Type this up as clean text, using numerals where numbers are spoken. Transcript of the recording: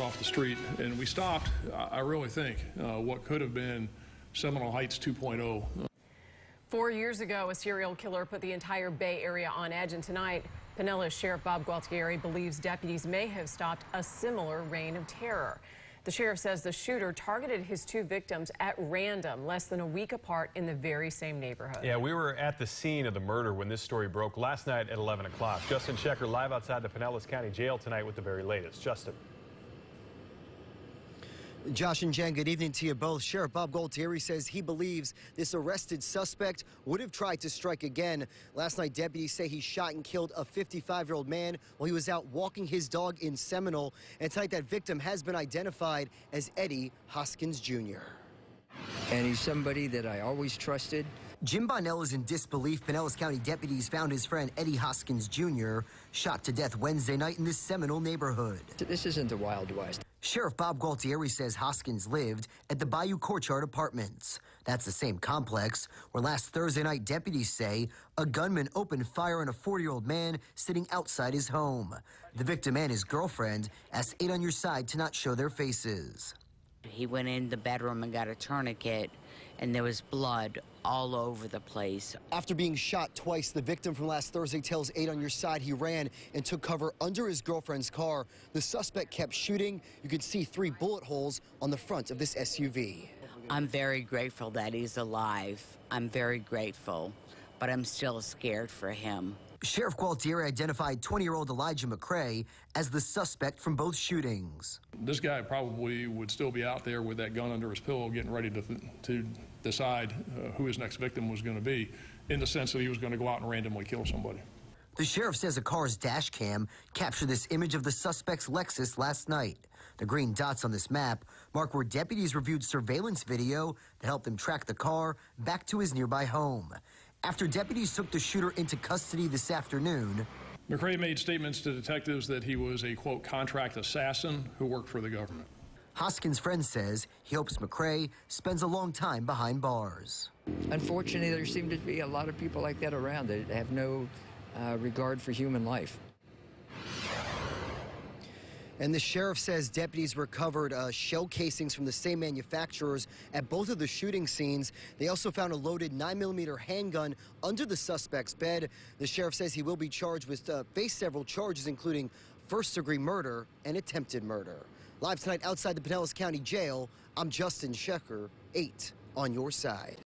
off the street, and we stopped, I really think, what could have been Seminole Heights 2.0. 4 years ago, a serial killer put the entire Bay Area on edge, and tonight, Pinellas Sheriff Bob Gualtieri believes deputies may have stopped a similar reign of terror. The sheriff says the shooter targeted his two victims at random, less than a week apart in the very same neighborhood. Yeah, we were at the scene of the murder when this story broke last night at 11 o'clock. Justin Shecker live outside the Pinellas County Jail tonight with the very latest. Justin. Josh and Jen, good evening to you both. Sheriff Bob Gualtieri says he believes this arrested suspect would have tried to strike again. Last night, deputies say he shot and killed a 55-year-old man while he was out walking his dog in Seminole. And tonight, that victim has been identified as Eddie Hoskins Jr. And he's somebody that I always trusted. Jim Bonnell is in disbelief. Pinellas County deputies found his friend Eddie Hoskins Jr. shot to death Wednesday night in this Seminole neighborhood. This isn't the Wild West. Sheriff Bob Gualtieri says Hoskins lived at the Bayou Courtyard Apartments. That's the same complex where last Thursday night deputies say a gunman opened fire on a 40-year-old man sitting outside his home. The victim and his girlfriend asked 8 on your side to not show their faces. He went in the bedroom and got a tourniquet, and there was blood all over the place. After being shot twice, the victim from last Thursday tells 8 on your side he ran and took cover under his girlfriend's car. The suspect kept shooting. You could see 3 bullet holes on the front of this SUV. I'm very grateful that he's alive. I'm very grateful, but I'm still scared for him. Sheriff Gualtieri identified 20-year-old Elijah McCrae as the suspect from both shootings. This guy probably would still be out there with that gun under his pillow getting ready to decide who his next victim was going to be, in the sense that he was going to go out and randomly kill somebody. The sheriff says a car's dash cam captured this image of the suspect's Lexus last night. The green dots on this map mark where deputies reviewed surveillance video that helped them track the car back to his nearby home. After deputies took the shooter into custody this afternoon, McCrae made statements to detectives that he was a, quote, contract assassin who worked for the government. Hoskins' friend says he hopes McCrae spends a long time behind bars. Unfortunately, there seem to be a lot of people like that around that have no regard for human life. And the sheriff says deputies recovered shell casings from the same manufacturers at both of the shooting scenes. They also found a loaded 9mm handgun under the suspect's bed. The sheriff says he will be charged with face several charges, including first-degree murder and attempted murder. Live tonight outside the Pinellas County Jail, I'm Justin Shecker, 8 on your side.